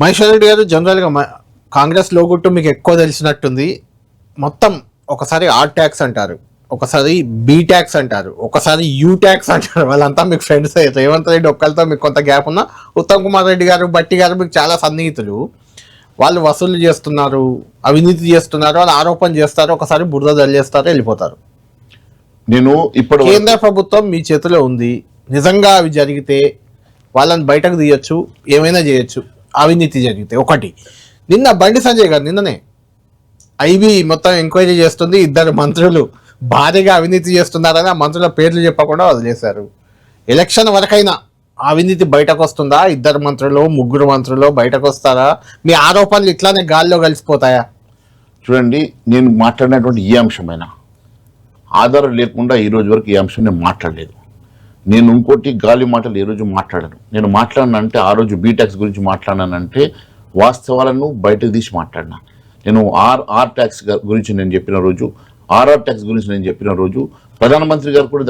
మహేశ్వర్ రెడ్డి గారు జనరల్గా కాంగ్రెస్ లోగుట్టు మీకు ఎక్కువ తెలిసినట్టుంది. మొత్తం ఒకసారి ఆర్ ట్యాక్స్ అంటారు, ఒకసారి బి ట్యాక్స్ అంటారు, ఒకసారి యూ ట్యాక్స్ అంటారు. వాళ్ళంతా మీకు ఫ్రెండ్స్. రేవంత్ రెడ్డి ఒక్కరితో మీకు కొంత గ్యాప్ ఉన్నా, ఉత్తమ్ కుమార్ రెడ్డి గారు, బట్టి గారు మీకు చాలా సన్నిహితులు. వాళ్ళు వసూలు చేస్తున్నారు, అవినీతి చేస్తున్నారు అని ఆరోపణ చేస్తారు, ఒకసారి బురద జల్లేస్తారు, వెళ్ళిపోతారు. నేను ఇప్పుడు కేంద్ర ప్రభుత్వం మీ చేతిలో ఉంది. నిజంగా అవి జరిగితే వాళ్ళని బయటకు తీయచ్చు, ఏమైనా చేయొచ్చు. అవినీతి జరిగితే ఒకటి. నిన్న బండి సంజయ్ గారు నిన్ననే ఐబీ మొత్తం ఎంక్వైరీ చేస్తుంది, ఇద్దరు మంత్రులు భారీగా అవినీతి చేస్తున్నారని ఆ మంత్రుల పేర్లు చెప్పకుండా వదిలేశారు. ఎలక్షన్ వరకైనా అవినీతి బయటకు వస్తుందా? ఇద్దరు మంత్రులు, ముగ్గురు మంత్రులు బయటకు వస్తారా? మీ ఆరోపణలు ఇట్లానే గాల్లో కలిసిపోతాయా? చూడండి, నేను మాట్లాడినటువంటి ఏ అంశమైనా ఆధారం లేకుండా ఈ రోజు వరకు ఈ అంశం నేను మాట్లాడలేదు. నేను ఇంకోటి గాలి మాటలు ఈ రోజు మాట్లాడాను. నేను మాట్లాడినంటే ఆ రోజు బీటాక్స్ గురించి మాట్లాడానంటే వాస్తవాలను బయటకు తీసి మాట్లాడినా. నేను ఆర్ ట్యాక్స్ గురించి నేను చెప్పిన రోజు, ఆర్ఆర్ ట్యాక్స్ గురించి నేను చెప్పిన రోజు ప్రధానమంత్రి గారు కూడా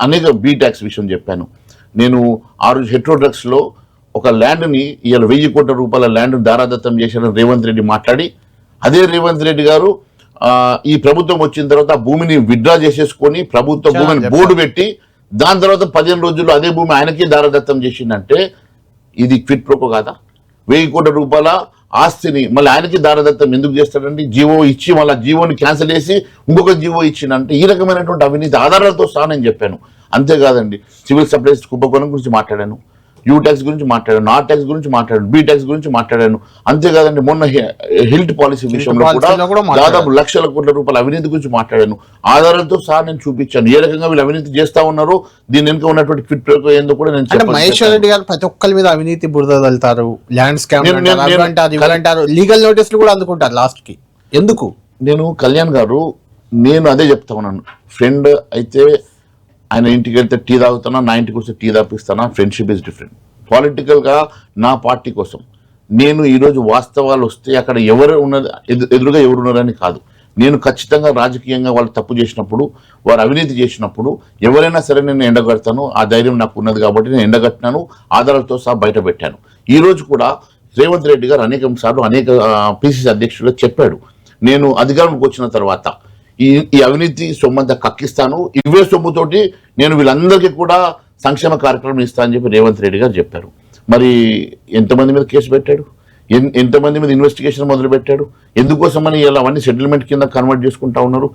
అనేక బీ ట్యాక్స్ విషయం చెప్పాను. నేను ఆ రోజు హెట్రో డ్రగ్స్ లో ఒక ల్యాండ్ని ఇవాళ 1000 కోట్ల రూపాయల ల్యాండ్ దారాదత్తం చేశారని రేవంత్ రెడ్డి మాట్లాడి, అదే రేవంత్ రెడ్డి గారు ఈ ప్రభుత్వం వచ్చిన తర్వాత భూమిని విత్డ్రా చేసేసుకొని ప్రభుత్వ భూమిని బోర్డు పెట్టి దాని తర్వాత 15 రోజుల్లో అదే భూమి ఆయనకి దారాదత్తం చేసిందంటే ఇది క్విట్ ప్రోకో కాదా? 1000 కోట్ల రూపాయల ఆస్తిని మళ్ళీ ఆయనకి దారాదత్తం ఎందుకు చేస్తాడండి? జీవో ఇచ్చి మళ్ళీ జీవోని క్యాన్సిల్ చేసి ఇంకొక జీవో ఇచ్చిందంటే ఈ రకమైనటువంటి అవినీతి ఆధారాలతో సహా నేను చెప్పాను. అంతేకాదండి, సివిల్ సప్లైస్ కుంభకోణం గురించి మాట్లాడాను, యూ ట్యాక్స్ గురించి మాట్లాడాను, ఆర్ ట్యాక్స్ గురించి మాట్లాడాను, బీ ట్యాక్స్ గురించి మాట్లాడాను. అంతేకాదండి, మొన్న హెల్త్ పాలసీ విషయంలో కూడా దాదాపు లక్షల కోట్ల రూపాయల అవినీతి గురించి మాట్లాడాను. ఆధారాలతో సహా నేను చూపించాను ఏ రకంగా వీళ్ళు అవినీతి చేస్తా ఉన్నారో, దీని వెనుక ఉన్నటువంటి క్విట్ ప్రోకో ఏందో కూడా నేను చెప్పాను. మహేశ్వర్ రెడ్డి గారు ప్రతి ఒక్కరి మీద అవినీతి బురద వెళ్తారు, ల్యాండ్ స్కామ్ అంటారు, లీగల్ నోటీసులు కూడా అందుకుంటారు లాస్ట్ కి. ఎందుకు? నేను కళ్యాణ్ గారు, నేను అదే చెప్తా ఉన్నాను. ఫ్రెండ్ అయితే ఆయన ఇంటికి వెళ్తే టీ తాగుతానా, నా ఇంటికి వస్తే టీ తాపిస్తానా? Friendship is different. పొలిటికల్గా నా పార్టీ కోసం నేను ఈరోజు వాస్తవాలు వస్తే అక్కడ ఎవరు ఉన్నది ఎదురుగా ఎవరు ఉన్నారని కాదు. నేను ఖచ్చితంగా రాజకీయంగా వాళ్ళు తప్పు చేసినప్పుడు, వారు అవినీతి చేసినప్పుడు ఎవరైనా సరే నేను ఎండగడతాను. ఆ ధైర్యం నాకు ఉన్నది కాబట్టి నేను ఎండగట్టినాను, ఆధారాలతో సహా బయట పెట్టాను. ఈరోజు కూడా రేవంత్ రెడ్డి గారు అనేక సార్లు అనేక పిసిసి అధ్యక్షులు చెప్పాడు, నేను అధికారంలోకి వచ్చిన తర్వాత ఈ అవినీతి సొమ్మంతా కక్కిస్తాను, ఇవే సొమ్ముతోటి నేను వీళ్ళందరికీ కూడా సంక్షేమ కార్యక్రమం ఇస్తానని చెప్పి రేవంత్ రెడ్డి గారు చెప్పారు. మరి ఎంతమంది మీద కేసు పెట్టాడు? ఎంతమంది మీద ఇన్వెస్టిగేషన్ మొదలు పెట్టాడు? ఎందుకోసమని ఇలా అవన్నీ సెటిల్మెంట్ కింద కన్వర్ట్ చేసుకుంటా ఉన్నారు?